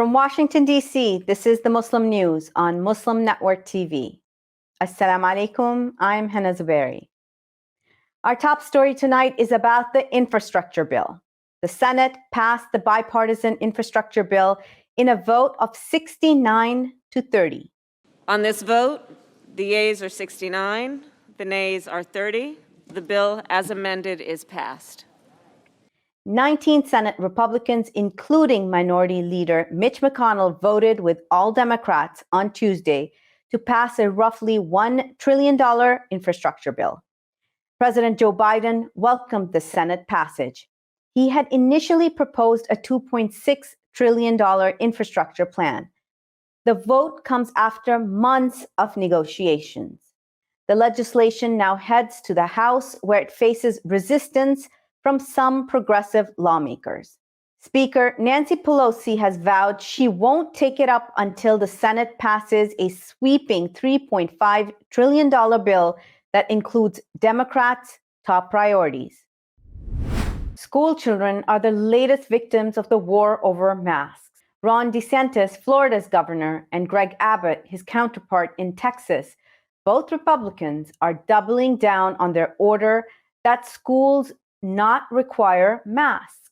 From Washington, D.C., this is the Muslim News on Muslim Network TV. Assalamu alaikum, I'm Hena Zuberi. Our top story tonight is about the infrastructure bill. The Senate passed the bipartisan infrastructure bill in a vote of 69 to 30. On this vote, the yeas are 69, the nays are 30. The bill, as amended, is passed. 19 Senate Republicans, including Minority Leader Mitch McConnell, voted with all Democrats on Tuesday to pass a roughly $1 trillion infrastructure bill. President Joe Biden welcomed the Senate passage. He had initially proposed a $2.6 trillion infrastructure plan. The vote comes after months of negotiations. The legislation now heads to the House, where it faces resistance from some progressive lawmakers. Speaker Nancy Pelosi has vowed she won't take it up until the Senate passes a sweeping $3.5 trillion bill that includes Democrats' top priorities. School children are the latest victims of the war over masks. Ron DeSantis, Florida's governor, and Greg Abbott, his counterpart in Texas, both Republicans, are doubling down on their order that schools not require masks.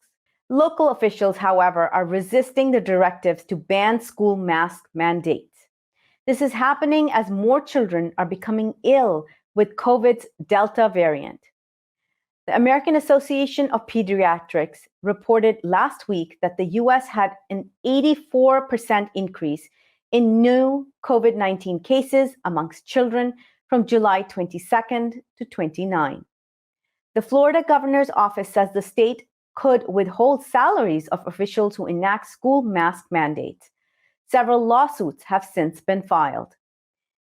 Local officials, however, are resisting the directives to ban school mask mandates. This is happening as more children are becoming ill with COVID's Delta variant. The American Association of Pediatrics reported last week that the U.S. had an 84% increase in new COVID-19 cases amongst children from July 22nd to 29. The Florida governor's office says the state could withhold salaries of officials who enact school mask mandates. Several lawsuits have since been filed.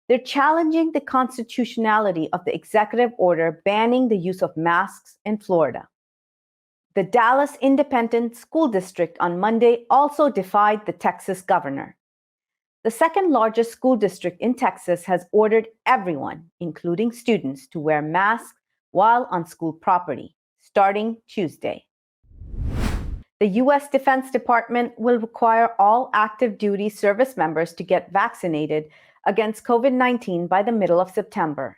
They're challenging the constitutionality of the executive order banning the use of masks in Florida. The Dallas Independent School District on Monday also defied the Texas governor. The second largest school district in Texas has ordered everyone, including students, to wear masks while on school property, starting Tuesday. The U.S. Defense Department will require all active duty service members to get vaccinated against COVID-19 by the middle of September.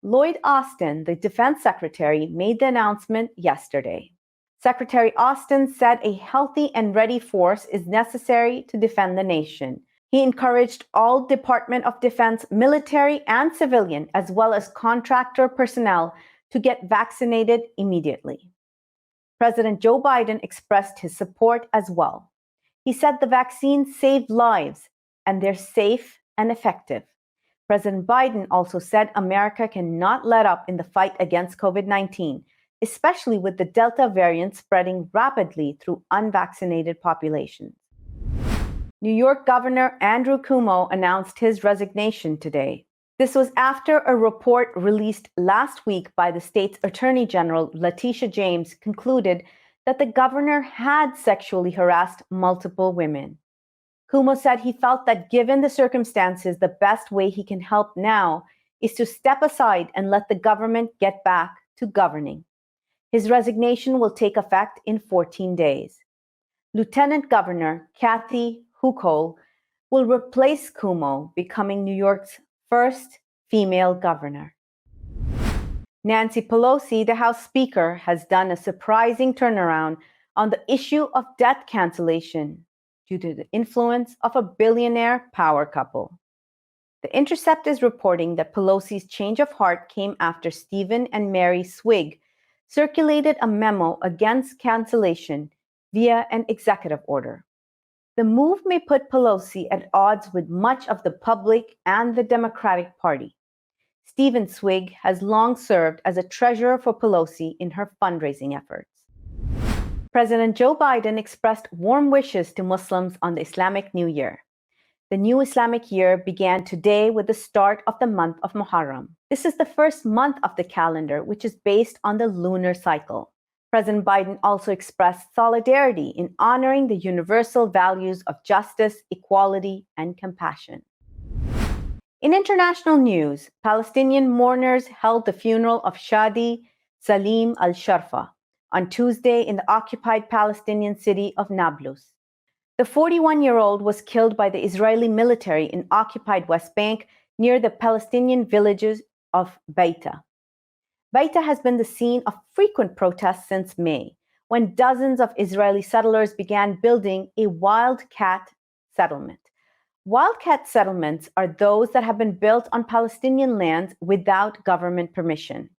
Lloyd Austin, the Defense Secretary, made the announcement yesterday. Secretary Austin said a healthy and ready force is necessary to defend the nation. He encouraged all Department of Defense military and civilian, as well as contractor personnel, to get vaccinated immediately. President Joe Biden expressed his support as well. He said the vaccines saved lives and they're safe and effective. President Biden also said America cannot let up in the fight against COVID-19, especially with the Delta variant spreading rapidly through unvaccinated populations. New York Governor Andrew Cuomo announced his resignation today. This was after a report released last week by the state's Attorney General, Letitia James, concluded that the governor had sexually harassed multiple women. Cuomo said he felt that given the circumstances, the best way he can help now is to step aside and let the government get back to governing. His resignation will take effect in 14 days. Lieutenant Governor Kathy Hochul will replace Cuomo, becoming New York's first female governor. Nancy Pelosi, the House Speaker, has done a surprising turnaround on the issue of debt cancellation due to the influence of a billionaire power couple. The Intercept is reporting that Pelosi's change of heart came after Stephen and Mary Swig circulated a memo against cancellation via an executive order. The move may put Pelosi at odds with much of the public and the Democratic Party. Stephen Swig has long served as a treasurer for Pelosi in her fundraising efforts. President Joe Biden expressed warm wishes to Muslims on the Islamic New Year. The new Islamic year began today with the start of the month of Muharram. This is the first month of the calendar, which is based on the lunar cycle. President Biden also expressed solidarity in honoring the universal values of justice, equality, and compassion. In international news, Palestinian mourners held the funeral of Shadi Salim al-Sharfa on Tuesday in the occupied Palestinian city of Nablus. The 41-year-old was killed by the Israeli military in occupied West Bank near the Palestinian villages of Beita. Beita has been the scene of frequent protests since May, when dozens of Israeli settlers began building a wildcat settlement. Wildcat settlements are those that have been built on Palestinian lands without government permission.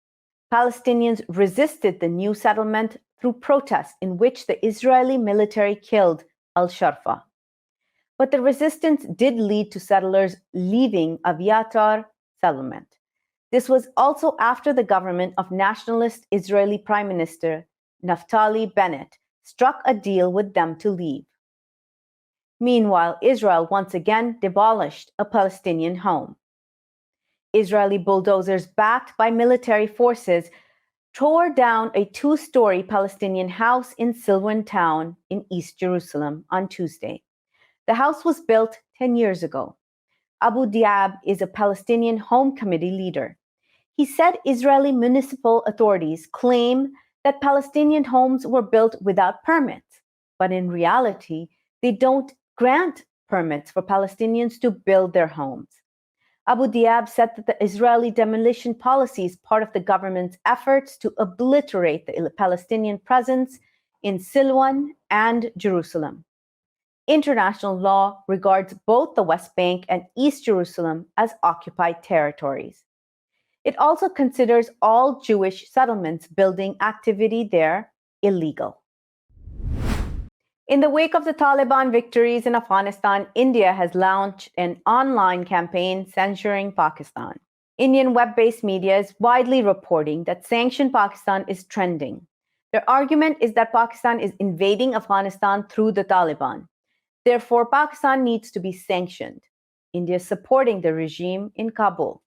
Palestinians resisted the new settlement through protests in which the Israeli military killed al-Sharfa. But the resistance did lead to settlers leaving Aviatar settlement. This was also after the government of nationalist Israeli Prime Minister Naftali Bennett struck a deal with them to leave. Meanwhile, Israel once again demolished a Palestinian home. Israeli bulldozers backed by military forces tore down a two-story Palestinian house in Silwan town in East Jerusalem on Tuesday. The house was built 10 years ago. Abu Diab is a Palestinian Home Committee leader. He said Israeli municipal authorities claim that Palestinian homes were built without permits, but in reality, they don't grant permits for Palestinians to build their homes. Abu Diab said that the Israeli demolition policy is part of the government's efforts to obliterate the Palestinian presence in Silwan and Jerusalem. International law regards both the West Bank and East Jerusalem as occupied territories. It also considers all Jewish settlements building activity there illegal. In the wake of the Taliban victories in Afghanistan, India has launched an online campaign censuring Pakistan. Indian web-based media is widely reporting that sanctioned Pakistan is trending. Their argument is that Pakistan is invading Afghanistan through the Taliban. Therefore, Pakistan needs to be sanctioned. India is supporting the regime in Kabul.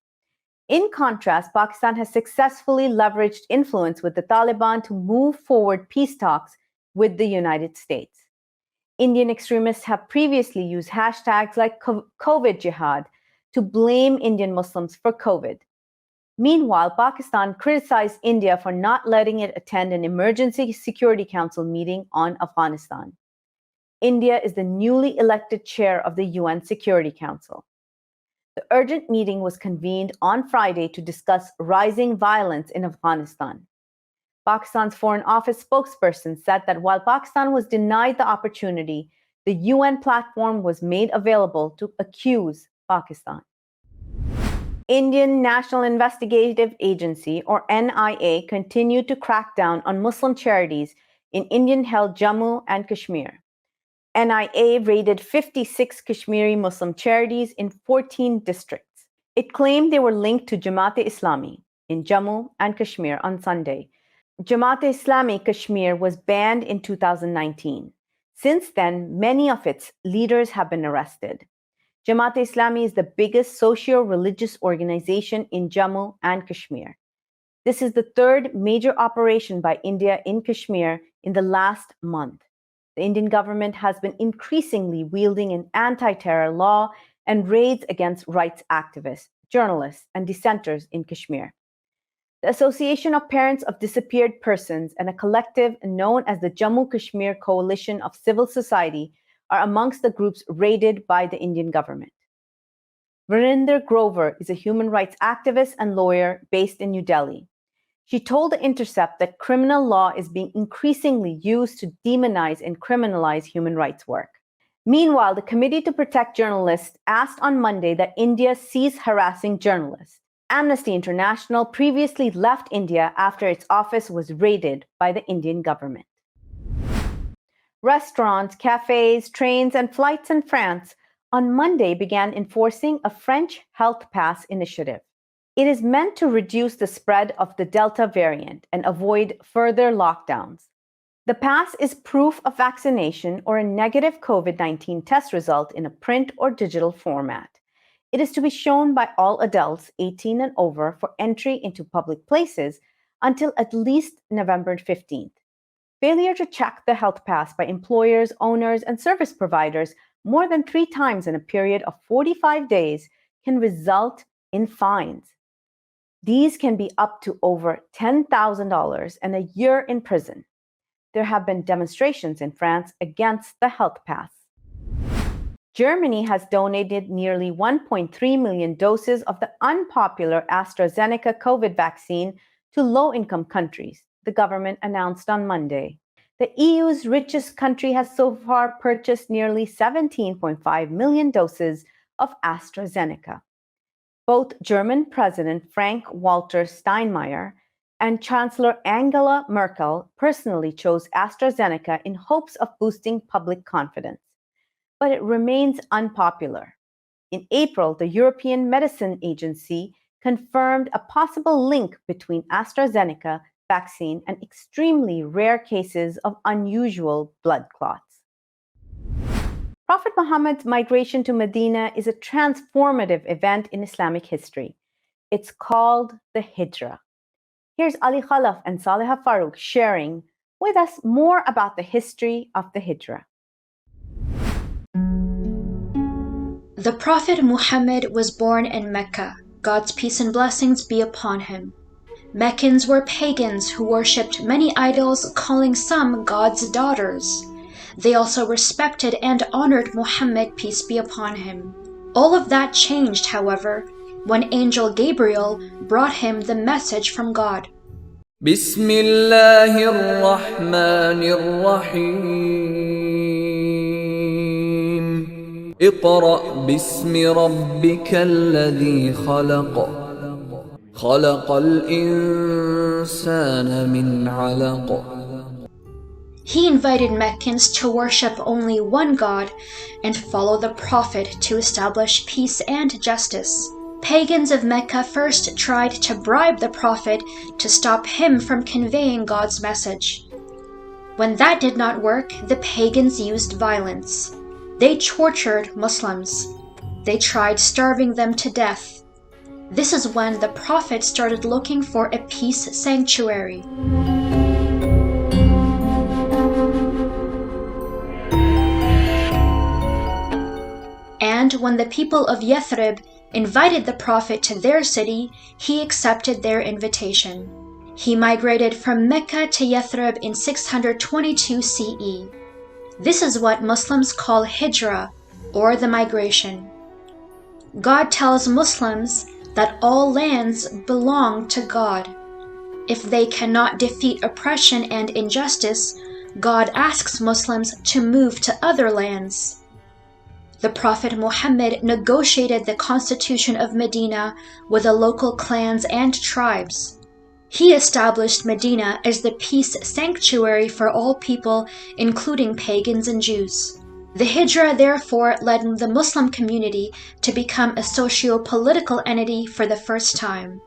In contrast, Pakistan has successfully leveraged influence with the Taliban to move forward peace talks with the United States. Indian extremists have previously used hashtags like COVID jihad to blame Indian Muslims for COVID. Meanwhile, Pakistan criticized India for not letting it attend an Emergency Security Council meeting on Afghanistan. India is the newly elected chair of the UN Security Council. The urgent meeting was convened on Friday to discuss rising violence in Afghanistan. Pakistan's Foreign Office spokesperson said that while Pakistan was denied the opportunity, the UN platform was made available to accuse Pakistan. Indian National Investigative Agency, or NIA, continued to crack down on Muslim charities in Indian-held Jammu and Kashmir. NIA raided 56 Kashmiri Muslim charities in 14 districts. It claimed they were linked to Jamaat-e-Islami in Jammu and Kashmir on Sunday. Jamaat-e-Islami Kashmir was banned in 2019. Since then, many of its leaders have been arrested. Jamaat-e-Islami is the biggest socio-religious organization in Jammu and Kashmir. This is the third major operation by India in Kashmir in the last month. The Indian government has been increasingly wielding an anti-terror law and raids against rights activists, journalists, and dissenters in Kashmir. The Association of Parents of Disappeared Persons and a collective known as the Jammu Kashmir Coalition of Civil Society are amongst the groups raided by the Indian government. Verinder Grover is a human rights activist and lawyer based in New Delhi. She told The Intercept that criminal law is being increasingly used to demonize and criminalize human rights work. Meanwhile, the Committee to Protect Journalists asked on Monday that India cease harassing journalists. Amnesty International previously left India after its office was raided by the Indian government. Restaurants, cafes, trains, and flights in France on Monday began enforcing a French health pass initiative. It is meant to reduce the spread of the Delta variant and avoid further lockdowns. The pass is proof of vaccination or a negative COVID-19 test result in a print or digital format. It is to be shown by all adults 18 and over for entry into public places until at least November 15th. Failure to check the health pass by employers, owners, and service providers more than 3 times in a period of 45 days can result in fines. These can be up to over $10,000 and a year in prison. There have been demonstrations in France against the health pass. Germany has donated nearly 1.3 million doses of the unpopular AstraZeneca COVID vaccine to low-income countries, the government announced on Monday. The EU's richest country has so far purchased nearly 17.5 million doses of AstraZeneca. Both German President Frank-Walter Steinmeier and Chancellor Angela Merkel personally chose AstraZeneca in hopes of boosting public confidence. But it remains unpopular. In April, the European Medicine Agency confirmed a possible link between AstraZeneca vaccine and extremely rare cases of unusual blood clots. Prophet Muhammad's migration to Medina is a transformative event in Islamic history. It's called the Hijra. Here's Ali Khalaf and Saleha Farouk sharing with us more about the history of the Hijra. The Prophet Muhammad was born in Mecca. God's peace and blessings be upon him. Meccans were pagans who worshipped many idols, calling some God's daughters. They also respected and honored Muhammad, peace be upon him. All of that changed, however, when Angel Gabriel brought him the message from God. Bismillahir Rahmanir Rahim. Iqra bismi rabbikal ladhi khalaq. خلق الإنسان من علق. He invited Meccans to worship only one God and follow the Prophet to establish peace and justice. Pagans of Mecca first tried to bribe the Prophet to stop him from conveying God's message. When that did not work, the pagans used violence. They tortured Muslims. They tried starving them to death. This is when the Prophet started looking for a peace sanctuary. And when the people of Yathrib invited the Prophet to their city, he accepted their invitation. He migrated from Mecca to Yathrib in 622 CE. This is what Muslims call Hijra, or the migration. God tells Muslims that all lands belong to God. If they cannot defeat oppression and injustice, God asks Muslims to move to other lands. The Prophet Muhammad negotiated the constitution of Medina with the local clans and tribes. He established Medina as the peace sanctuary for all people, including pagans and Jews. The Hijra therefore led the Muslim community to become a socio-political entity for the first time.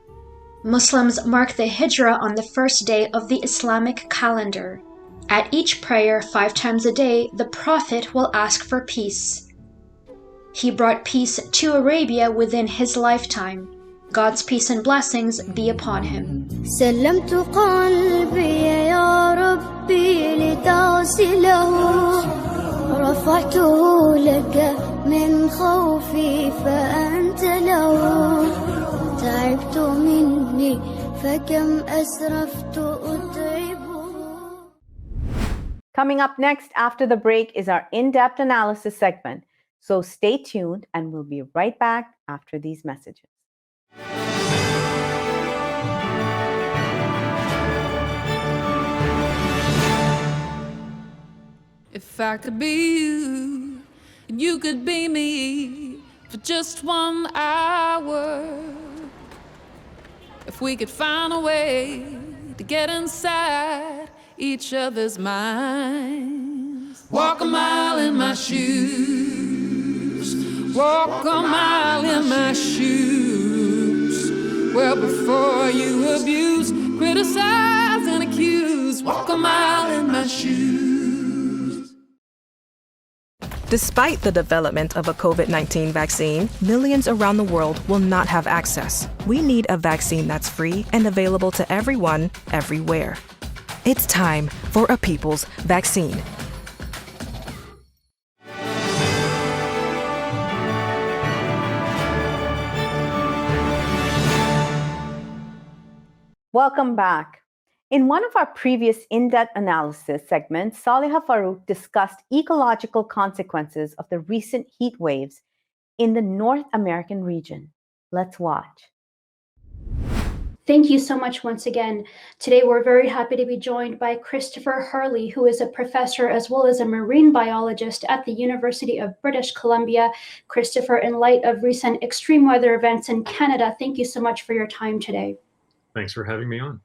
Muslims mark the Hijra on the first day of the Islamic calendar. At each prayer 5 times a day, the Prophet will ask for peace. He brought peace to Arabia within his lifetime. God's peace and blessings be upon him. سلمت قلبي يا ربي لتغسله رفعته لك من خوفي فأنت له تعبت مني فكم أسرفت أتعبه. Coming up next after the break is our in-depth analysis segment. So stay tuned and we'll be right back after these messages. If I could be you, and you could be me for just 1 hour. If we could find a way to get inside each other's minds. Walk a mile in my shoes. Walk a mile in my shoes. Well, before you abuse, criticize, and accuse. Walk a mile in my shoes. Despite the development of a COVID-19 vaccine, millions around the world will not have access. We need a vaccine that's free and available to everyone, everywhere. It's time for a people's vaccine. Welcome back. In one of our previous in-depth analysis segments, Saliha Farouk discussed ecological consequences of the recent heat waves in the North American region. Let's watch. Thank you so much once again. Today we're very happy to be joined by Christopher Hurley, who is a professor as well as a marine biologist at the University of British Columbia. Christopher, in light of recent extreme weather events in Canada, thank you so much for your time today. Thanks for having me on.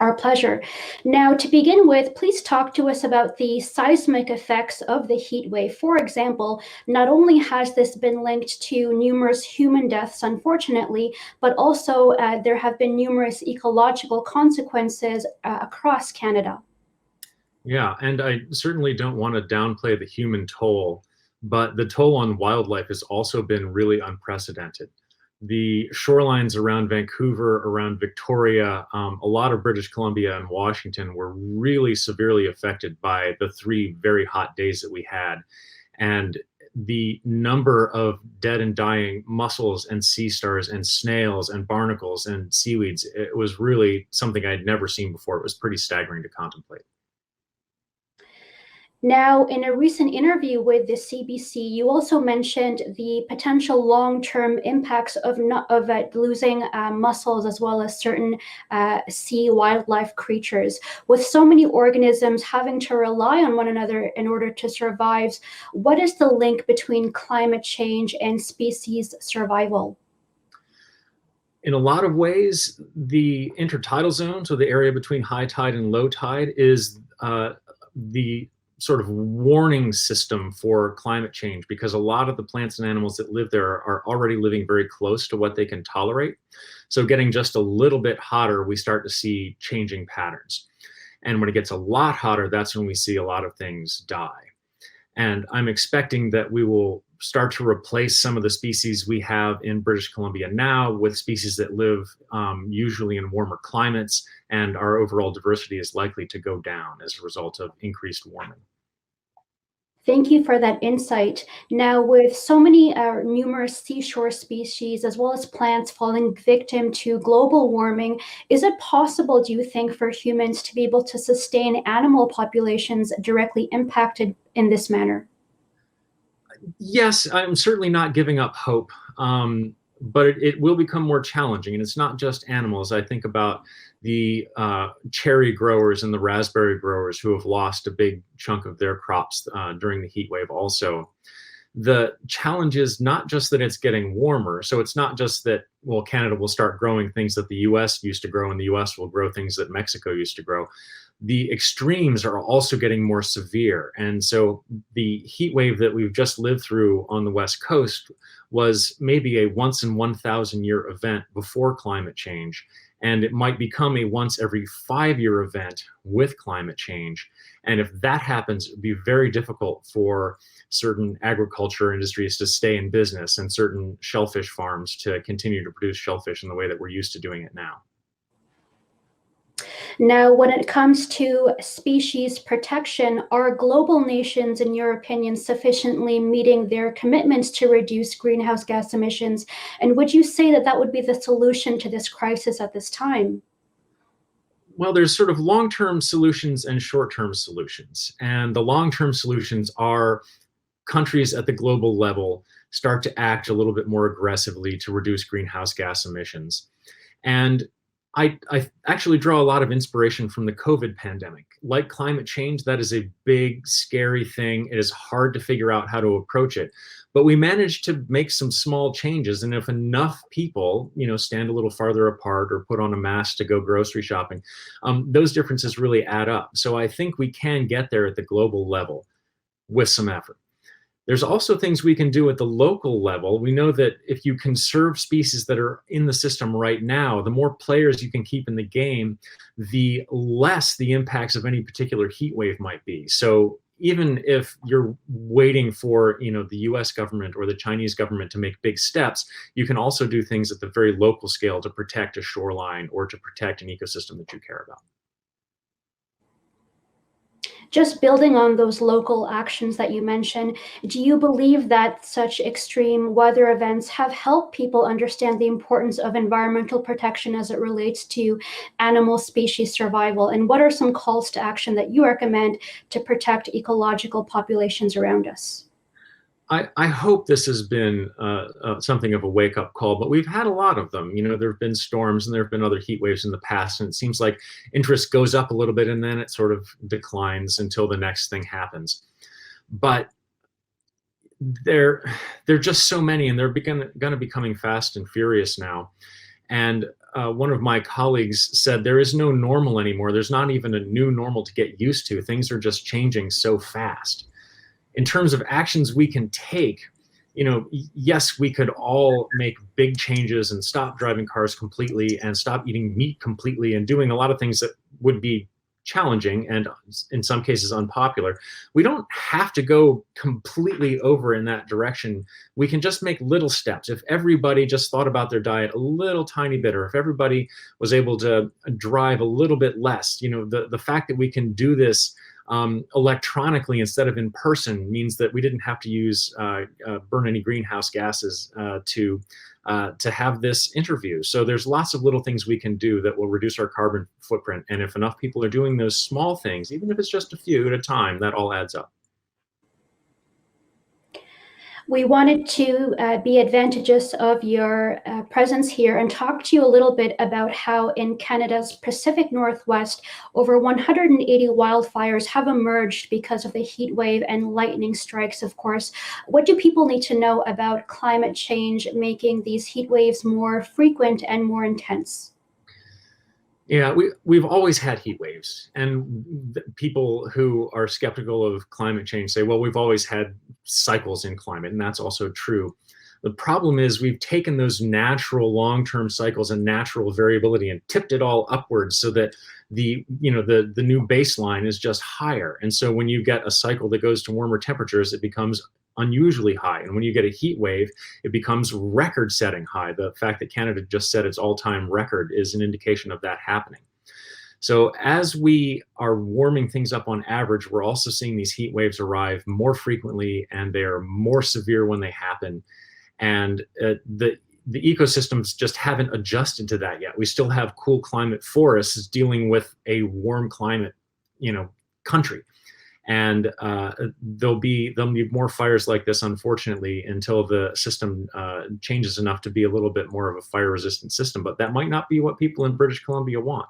Our pleasure. Now, to begin with, please talk to us about the seismic effects of the heat wave. For example, not only has this been linked to numerous human deaths, unfortunately, but also there have been numerous ecological consequences across Canada. Yeah, and I certainly don't want to downplay the human toll, but the toll on wildlife has also been really unprecedented. The shorelines around Vancouver, around Victoria, a lot of British Columbia and Washington were really severely affected by the 3 very hot days that we had. And the number of dead and dying mussels and sea stars and snails and barnacles and seaweeds, it was really something I'd never seen before. It was pretty staggering to contemplate. Now, in a recent interview with the CBC, you also mentioned the potential long-term impacts of losing mussels as well as certain sea wildlife creatures. With so many organisms having to rely on one another in order to survive, what is the link between climate change and species survival? In a lot of ways, the intertidal zone, so the area between high tide and low tide, is the sort of warning system for climate change, because a lot of the plants and animals that live there are already living very close to what they can tolerate. So getting just a little bit hotter, we start to see changing patterns. And when it gets a lot hotter, that's when we see a lot of things die. And I'm expecting that we will start to replace some of the species we have in British Columbia now with species that live usually in warmer climates, and our overall diversity is likely to go down as a result of increased warming. Thank you for that insight. Now, with so many numerous seashore species as well as plants falling victim to global warming, is it possible, do you think, for humans to be able to sustain animal populations directly impacted in this manner? Yes, I'm certainly not giving up hope, but it will become more challenging. And it's not just animals. I think about the cherry growers and the raspberry growers who have lost a big chunk of their crops during the heat wave also. The challenge is not just that it's getting warmer. So it's not just that, well, Canada will start growing things that the US used to grow and the US will grow things that Mexico used to grow. The extremes are also getting more severe. And so the heat wave that we've just lived through on the West Coast was maybe a once in 1,000 year event before climate change. And it might become a once every 5-year event with climate change. And if that happens, it would be very difficult for certain agriculture industries to stay in business and certain shellfish farms to continue to produce shellfish in the way that we're used to doing it now. Now, when it comes to species protection, are global nations, in your opinion, sufficiently meeting their commitments to reduce greenhouse gas emissions? And would you say that that would be the solution to this crisis at this time? Well, there's sort of long-term solutions and short-term solutions. And the long-term solutions are countries at the global level start to act a little bit more aggressively to reduce greenhouse gas emissions. And I actually draw a lot of inspiration from the COVID pandemic. Like climate change, that is a big, scary thing. It is hard to figure out how to approach it. But we managed to make some small changes. And if enough people, stand a little farther apart or put on a mask to go grocery shopping, those differences really add up. So I think we can get there at the global level with some effort. There's also things we can do at the local level. We know that if you conserve species that are in the system right now, the more players you can keep in the game, the less the impacts of any particular heat wave might be. So even if you're waiting for, the US government or the Chinese government to make big steps, you can also do things at the very local scale to protect a shoreline or to protect an ecosystem that you care about. Just building on those local actions that you mentioned, do you believe that such extreme weather events have helped people understand the importance of environmental protection as it relates to animal species survival? And what are some calls to action that you recommend to protect ecological populations around us? I hope this has been something of a wake-up call, but we've had a lot of them. There have been storms and there have been other heat waves in the past, and it seems like interest goes up a little bit and then it sort of declines until the next thing happens. But they're just so many, and they're going to be coming fast and furious now. And one of my colleagues said there is no normal anymore. There's not even a new normal to get used to. Things are just changing so fast. In terms of actions we can take, yes, we could all make big changes and stop driving cars completely and stop eating meat completely and doing a lot of things that would be challenging and in some cases unpopular. We don't have to go completely over in that direction. We can just make little steps. If everybody just thought about their diet a little tiny bit, or if everybody was able to drive a little bit less, the fact that we can do this electronically instead of in person means that we didn't have to use burn any greenhouse gases to have this interview. So there's lots of little things we can do that will reduce our carbon footprint. And if enough people are doing those small things, even if it's just a few at a time, that all adds up. We wanted to be advantageous of your presence here and talk to you a little bit about how in Canada's Pacific Northwest, over 180 wildfires have emerged because of the heat wave and lightning strikes, of course. What do people need to know about climate change making these heat waves more frequent and more intense? Yeah, we've always had heat waves, and people who are skeptical of climate change say, well, we've always had cycles in climate, and that's also true. The problem is we've taken those natural long-term cycles and natural variability and tipped it all upwards so that the new baseline is just higher. And so when you get a cycle that goes to warmer temperatures, it becomes unusually high. And when you get a heat wave, it becomes record-setting high. The fact that Canada just set its all-time record is an indication of that happening. So as we are warming things up on average, we're also seeing these heat waves arrive more frequently, and they're more severe when they happen. And the ecosystems just haven't adjusted to that yet. We still have cool climate forests dealing with a warm climate, country. And there'll be more fires like this, unfortunately, until the system changes enough to be a little bit more of a fire-resistant system. But that might not be what people in British Columbia want.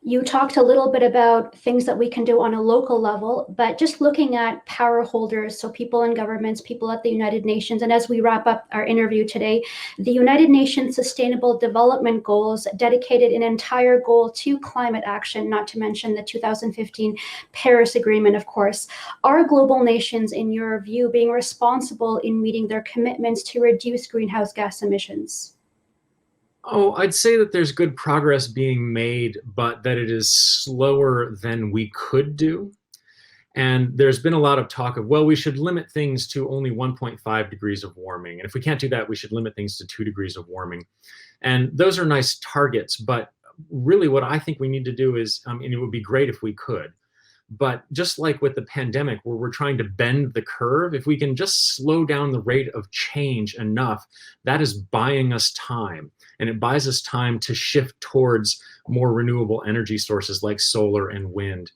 You talked a little bit about things that we can do on a local level, but just looking at power holders, so people in governments, people at the United Nations, and as we wrap up our interview today, the United Nations Sustainable Development Goals dedicated an entire goal to climate action, not to mention the 2015 Paris Agreement, of course. Are global nations, in your view, being responsible in meeting their commitments to reduce greenhouse gas emissions? Oh, I'd say that there's good progress being made, but that it is slower than we could do. And there's been a lot of talk of, well, we should limit things to only 1.5 degrees of warming. And if we can't do that, we should limit things to 2 degrees of warming. And those are nice targets, but really what I think we need to do is, and it would be great if we could, but just like with the pandemic, where we're trying to bend the curve, if we can just slow down the rate of change enough, that is buying us time. And it buys us time to shift towards more renewable energy sources like solar and wind.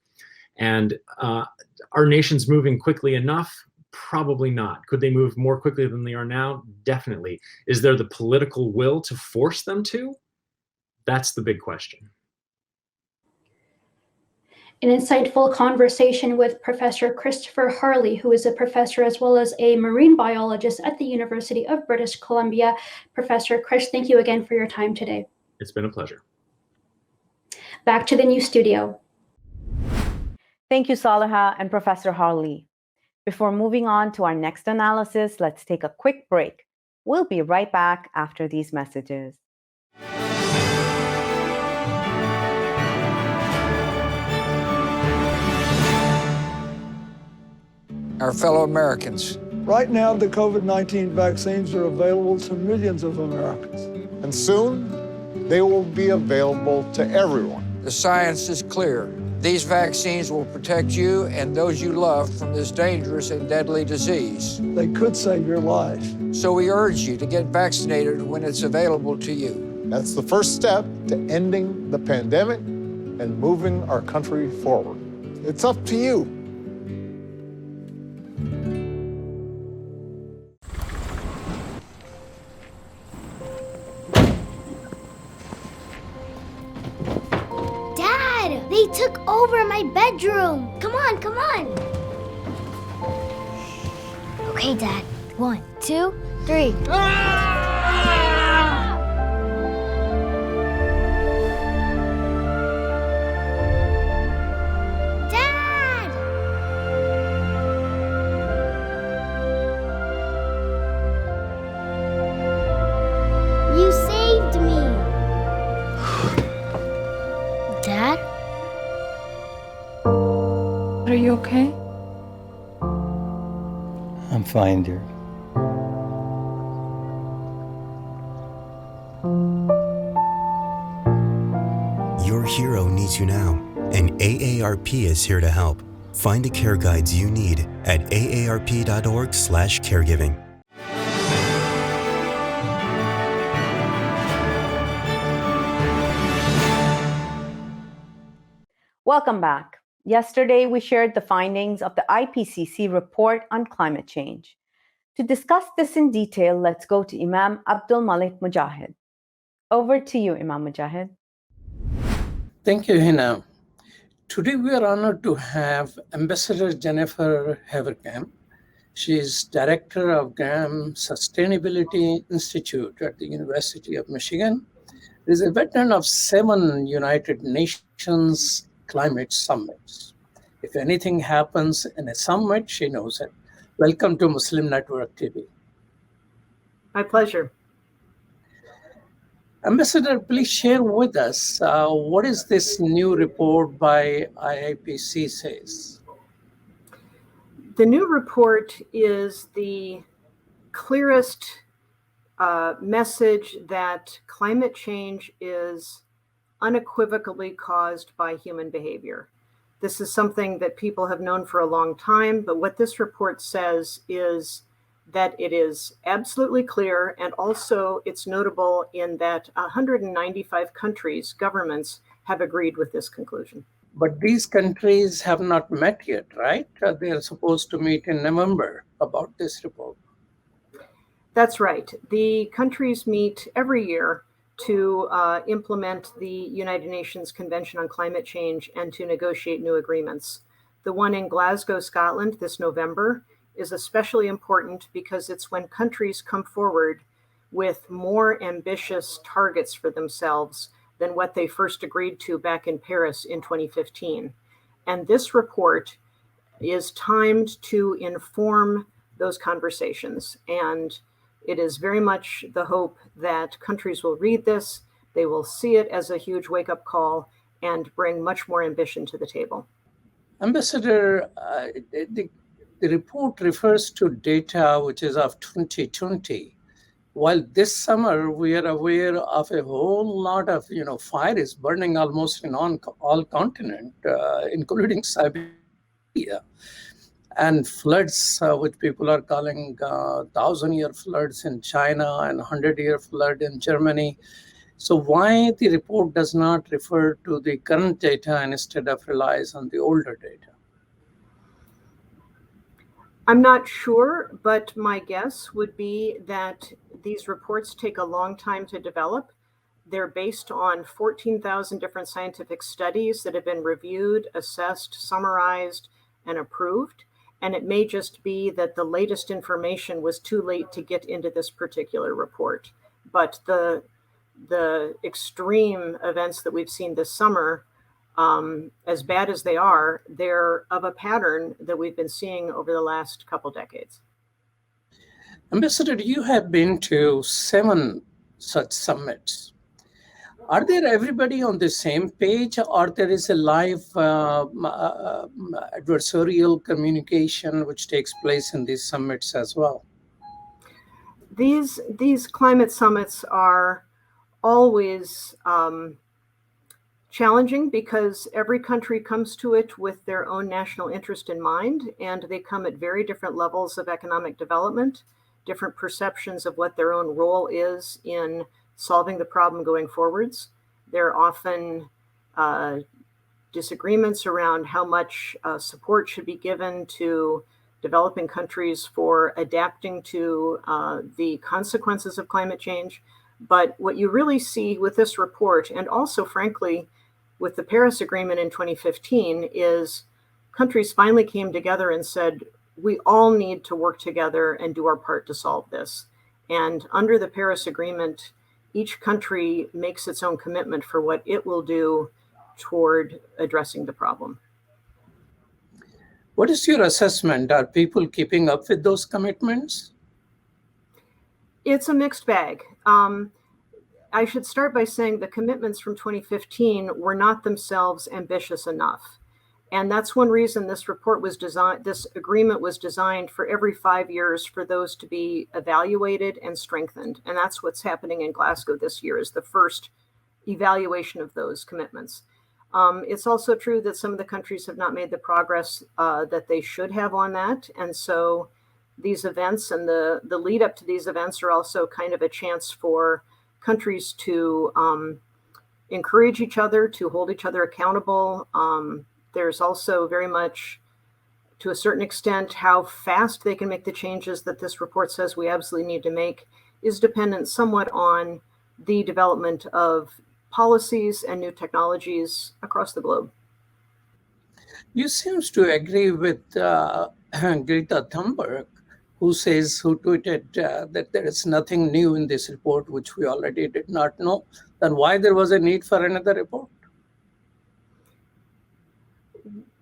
And are nations moving quickly enough? Probably not. Could they move more quickly than they are now? Definitely. Is there the political will to force them to? That's the big question. An insightful conversation with Professor Christopher Harley, who is a professor as well as a marine biologist at the University of British Columbia. Professor Chris, thank you again for your time today. It's been a pleasure. Back to the new studio. Thank you, Saleha and Professor Harley. Before moving on to our next analysis, let's take a quick break. We'll be right back after these messages. Our fellow Americans. Right now, the COVID-19 vaccines are available to millions of Americans. And soon, they will be available to everyone. The science is clear. These vaccines will protect you and those you love from this dangerous and deadly disease. They could save your life. So we urge you to get vaccinated when it's available to you. That's the first step to ending the pandemic and moving our country forward. It's up to you. Dad, they took over my bedroom. Come on, come on. Okay, Dad. 1, 2, 3. Dad! You saved me. Dad? Are you okay? I'm fine, dear. Your hero needs you now, and AARP is here to help. Find the care guides you need at aarp.org/caregiving. Welcome back. Yesterday, we shared the findings of the IPCC report on climate change. To discuss this in detail, let's go to Imam Abdul Malik Mujahid. Over to you, Imam Mujahid. Thank you, Hena. Today, we are honored to have Ambassador Jennifer Haverkamp. She is Director of Graham Sustainability Institute at the University of Michigan. She is a veteran of 7 United Nations climate summits. If anything happens in a summit, she knows it. Welcome to Muslim Network TV. My pleasure. Ambassador, please share with us what is this new report by IPCC says? The new report is the clearest message that climate change is unequivocally caused by human behavior. This is something that people have known for a long time, but what this report says is that it is absolutely clear, and also it's notable in that 195 countries, governments, have agreed with this conclusion. But these countries have not met yet, right? They are supposed to meet in November about this report. That's right. The countries meet every year to implement the United Nations Convention on Climate Change and to negotiate new agreements. The one in Glasgow, Scotland, this November is especially important because it's when countries come forward with more ambitious targets for themselves than what they first agreed to back in Paris in 2015. And this report is timed to inform those conversations. And it is very much the hope that countries will read this, they will see it as a huge wake-up call, and bring much more ambition to the table. Ambassador, the report refers to data which is of 2020. While this summer we are aware of a whole lot of fires burning almost in all continents, including Siberia. And floods, which people are calling 1,000-year floods in China and 100-year flood in Germany. So why the report does not refer to the current data and instead of relies on the older data? I'm not sure, but my guess would be that these reports take a long time to develop. They're based on 14,000 different scientific studies that have been reviewed, assessed, summarized, and approved. And it may just be that the latest information was too late to get into this particular report. But the extreme events that we've seen this summer, as bad as they are, they're of a pattern that we've been seeing over the last couple decades. Ambassador, you have been to 7 such summits. Are there everybody on the same page, or there is a live adversarial communication which takes place in these summits as well? These climate summits are always challenging because every country comes to it with their own national interest in mind, and they come at very different levels of economic development, different perceptions of what their own role is in solving the problem going forwards. There are often disagreements around how much support should be given to developing countries for adapting to the consequences of climate change. But what you really see with this report, and also, frankly, with the Paris Agreement in 2015, is countries finally came together and said, we all need to work together and do our part to solve this. And under the Paris Agreement, each country makes its own commitment for what it will do toward addressing the problem. What is your assessment? Are people keeping up with those commitments? It's a mixed bag. I should start by saying the commitments from 2015 were not themselves ambitious enough. And that's one reason this report was designed, this agreement was designed for every 5 years for those to be evaluated and strengthened. And that's what's happening in Glasgow this year, is the first evaluation of those commitments. It's also true that some of the countries have not made the progress that they should have on that. And so these events and the lead up to these events are also kind of a chance for countries to encourage each other, to hold each other accountable. There's also very much, to a certain extent, how fast they can make the changes that this report says we absolutely need to make is dependent somewhat on the development of policies and new technologies across the globe. You seems to agree with Greta Thunberg, who tweeted that there is nothing new in this report, which we already did not know. Then why there was a need for another report?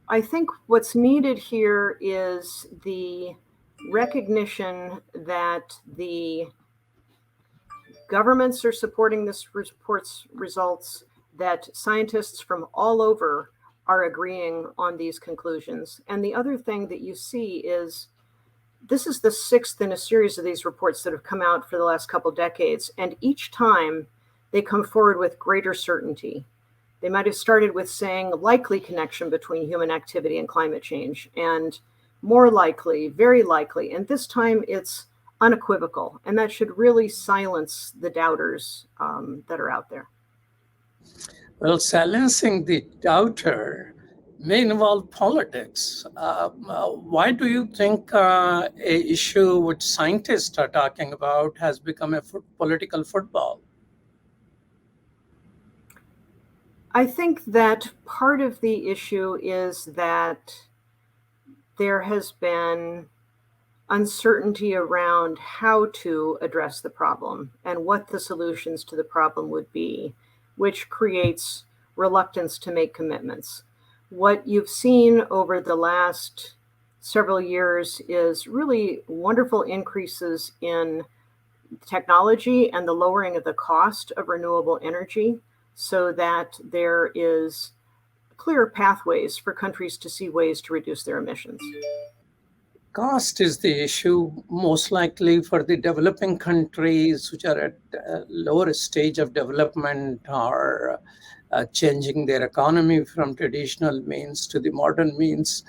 I think what's needed here is the recognition that the governments are supporting this report's results, that scientists from all over are agreeing on these conclusions. And the other thing that you see is this is the sixth in a series of these reports that have come out for the last couple decades. And each time they come forward with greater certainty. They might have started with saying likely connection between human activity and climate change, and more likely, very likely. And this time it's unequivocal. And that should really silence the doubters that are out there. Well, silencing the doubter may involve politics. Why do you think a issue which scientists are talking about has become a political football? I think that part of the issue is that there has been uncertainty around how to address the problem and what the solutions to the problem would be, which creates reluctance to make commitments. What you've seen over the last several years is really wonderful increases in technology and the lowering of the cost of renewable energy, so that there is clear pathways for countries to see ways to reduce their emissions. Cost is the issue, most likely for the developing countries which are at a lower stage of development or changing their economy from traditional means to the modern means.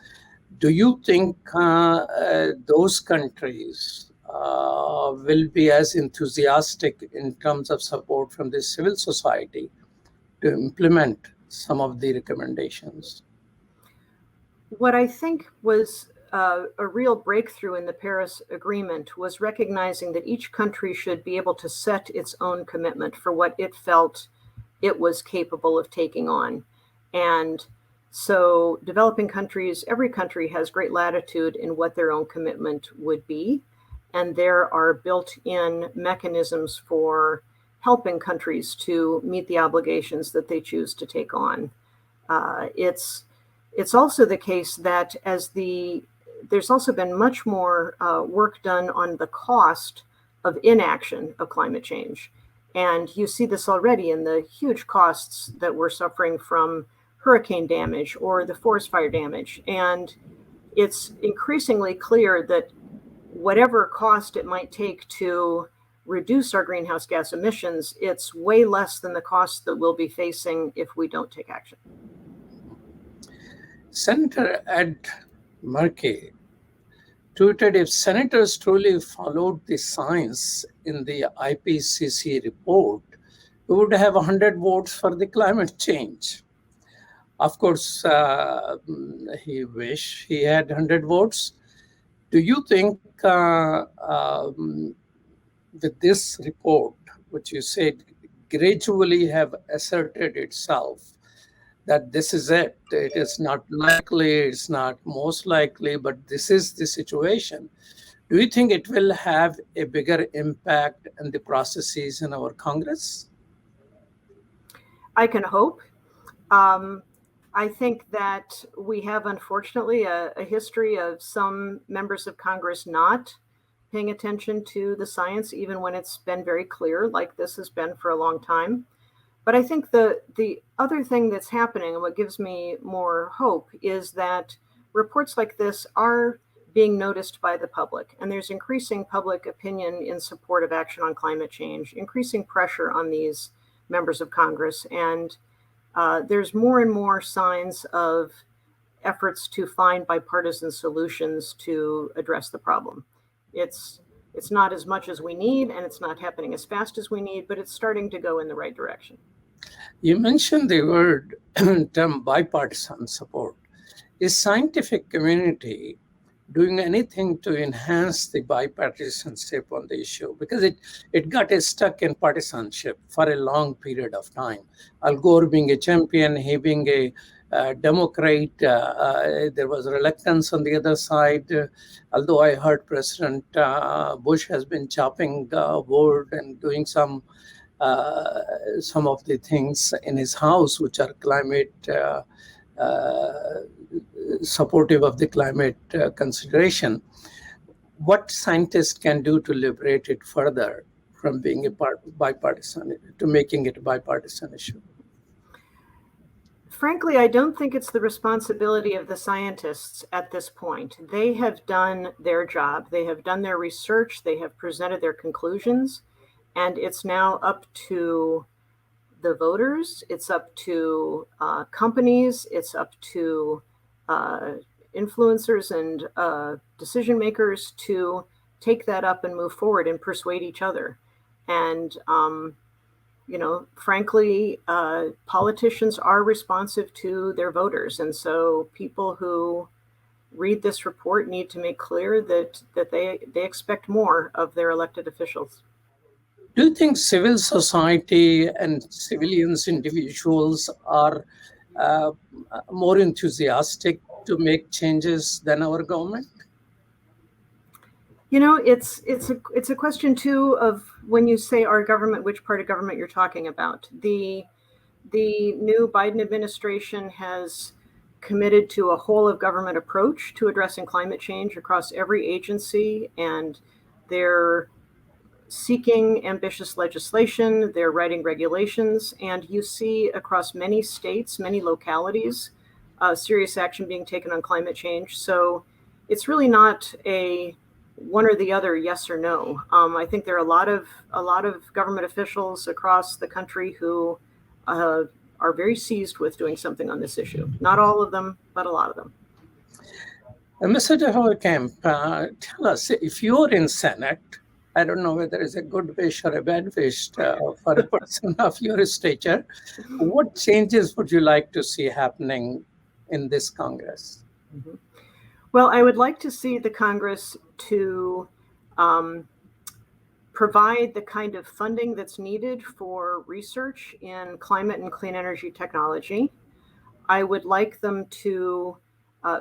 Do you think those countries will be as enthusiastic in terms of support from the civil society to implement some of the recommendations? What I think was a real breakthrough in the Paris Agreement was recognizing that each country should be able to set its own commitment for what it felt it was capable of taking on. And so developing countries, every country has great latitude in what their own commitment would be. And there are built-in mechanisms for helping countries to meet the obligations that they choose to take on. It's also the case that there's also been much more work done on the cost of inaction of climate change. And you see this already in the huge costs that we're suffering from hurricane damage or the forest fire damage. And it's increasingly clear that whatever cost it might take to reduce our greenhouse gas emissions, it's way less than the cost that we'll be facing if we don't take action. Senator Ed Markey tweeted, if senators truly followed the science in the IPCC report, we would have 100 votes for the climate change. Of course, he wished he had 100 votes. Do you think with this report, which you said gradually have asserted itself, that this is it, it is not likely, it's not most likely, but this is the situation, do you think it will have a bigger impact in the processes in our Congress? I can hope. I think that we have, unfortunately, a history of some members of Congress not paying attention to the science, even when it's been very clear, like this has been for a long time. But I think the other thing that's happening, and what gives me more hope, is that reports like this are being noticed by the public, and there's increasing public opinion in support of action on climate change, increasing pressure on these members of Congress, and there's more and more signs of efforts to find bipartisan solutions to address the problem. It's not as much as we need, and it's not happening as fast as we need, but it's starting to go in the right direction. You mentioned the word term bipartisan support. Is scientific community doing anything to enhance the bipartisanship on the issue? Because it got stuck in partisanship for a long period of time. Al Gore being a champion, he being a Democrat, there was reluctance on the other side. Although I heard President Bush has been chopping wood and doing some of the things in his house which are climate supportive of the climate consideration. What scientists can do to liberate it further from being a bipartisan to making it a bipartisan issue? Frankly, I don't think it's the responsibility of the scientists at this point. They have done their job. They have done their research. They have presented their conclusions. And it's now up to the voters. It's up to companies. It's up to influencers and decision makers to take that up and move forward and persuade each other. And frankly, politicians are responsive to their voters. And so people who read this report need to make clear that they expect more of their elected officials. Do you think civil society and civilians, individuals are more enthusiastic to make changes than our government? It's a question too of when you say our government, which part of government you're talking about. The new Biden administration has committed to a whole of government approach to addressing climate change across every agency, and they're seeking ambitious legislation, they're writing regulations, and you see across many states, many localities, serious action being taken on climate change. So it's really not a one or the other, yes or no. I think there are a lot of government officials across the country who are very seized with doing something on this issue. Not all of them, but a lot of them. Mr. Dehokamp, tell us, if you're in Senate, I don't know whether it's a good wish or a bad wish for a person of your stature, what changes would you like to see happening in this Congress? Mm-hmm. Well, I would like to see the Congress to provide the kind of funding that's needed for research in climate and clean energy technology. I would like them to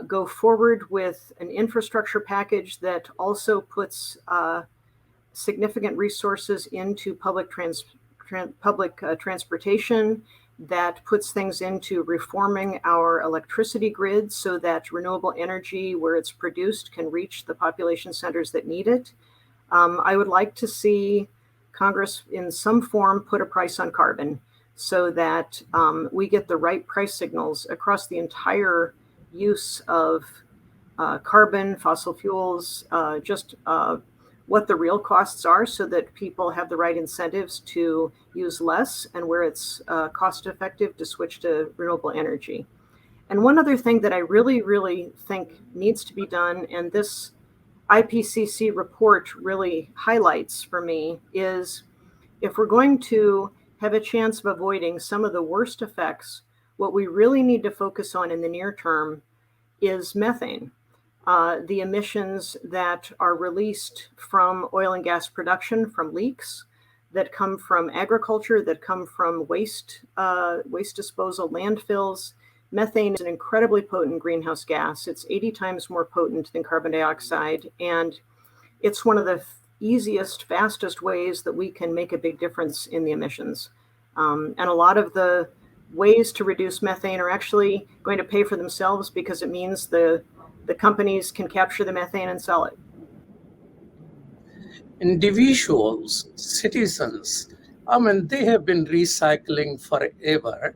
go forward with an infrastructure package that also puts significant resources into public transportation, that puts things into reforming our electricity grid so that renewable energy, where it's produced, can reach the population centers that need it. I would like to see Congress in some form put a price on carbon so that we get the right price signals across the entire use of carbon, fossil fuels, just what the real costs are so that people have the right incentives to use less, and where it's cost effective to switch to renewable energy. And one other thing that I really, really think needs to be done, and this IPCC report really highlights for me, is if we're going to have a chance of avoiding some of the worst effects, what we really need to focus on in the near term is methane. The emissions that are released from oil and gas production, from leaks, that come from agriculture, that come from waste disposal, landfills. Methane is an incredibly potent greenhouse gas. It's 80 times more potent than carbon dioxide, and it's one of the easiest, fastest ways that we can make a big difference in the emissions. And a lot of the ways to reduce methane are actually going to pay for themselves, because it means the companies can capture the methane and sell it. Individuals, citizens, they have been recycling forever,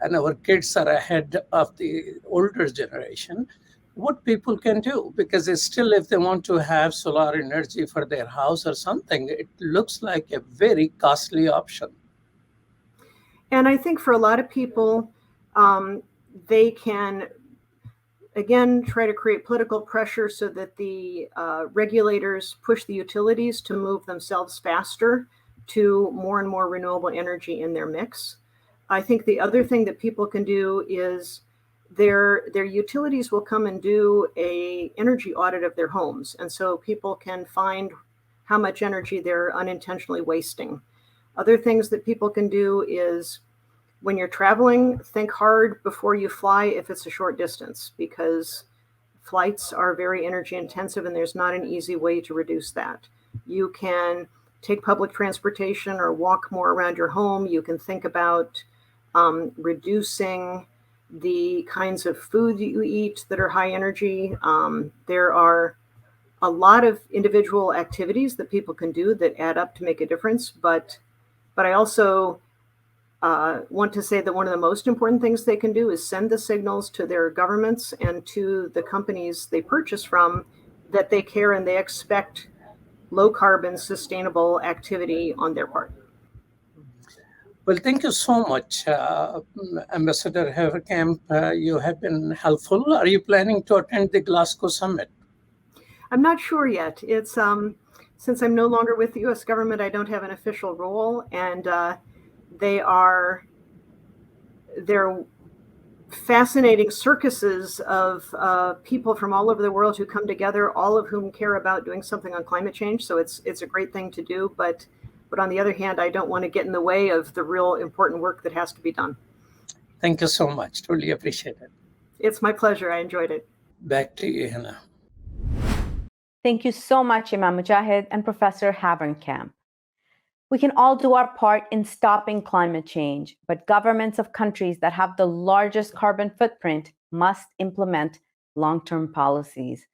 and our kids are ahead of the older generation. What people can do, because it's still, if they want to have solar energy for their house or something, it looks like a very costly option. And I think for a lot of people, they can, again, try to create political pressure so that the regulators push the utilities to move themselves faster to more and more renewable energy in their mix. I think the other thing that people can do is their utilities will come and do a energy audit of their homes. And so people can find how much energy they're unintentionally wasting. Other things that people can do is, when you're traveling, think hard before you fly if it's a short distance, because flights are very energy intensive and there's not an easy way to reduce that. You can take public transportation or walk more around your home. You can think about reducing the kinds of food that you eat that are high energy. There are a lot of individual activities that people can do that add up to make a difference. But I also want to say that one of the most important things they can do is send the signals to their governments and to the companies they purchase from that they care and they expect low carbon, sustainable activity on their part. Well, thank you so much, Ambassador Haverkamp. You have been helpful. Are you planning to attend the Glasgow Summit? I'm not sure yet. It's since I'm no longer with the U.S. government, I don't have an official role, and they're fascinating circuses of people from all over the world who come together, all of whom care about doing something on climate change. So it's a great thing to do, but on the other hand, I don't want to get in the way of the real important work that has to be done. Thank you so much. Totally appreciate it. It's my pleasure. I enjoyed it. Back to you, Hena. Thank you so much, Imam Mujahid and Professor Haverkamp. We can all do our part in stopping climate change, but governments of countries that have the largest carbon footprint must implement long-term policies.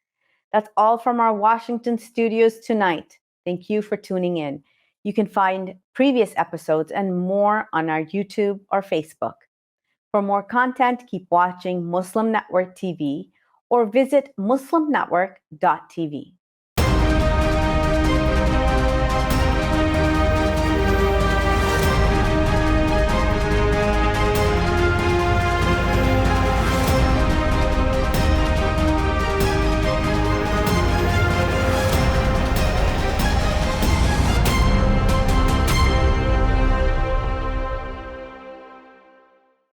That's all from our Washington studios tonight. Thank you for tuning in. You can find previous episodes and more on our YouTube or Facebook. For more content, keep watching Muslim Network TV or visit muslimnetwork.tv.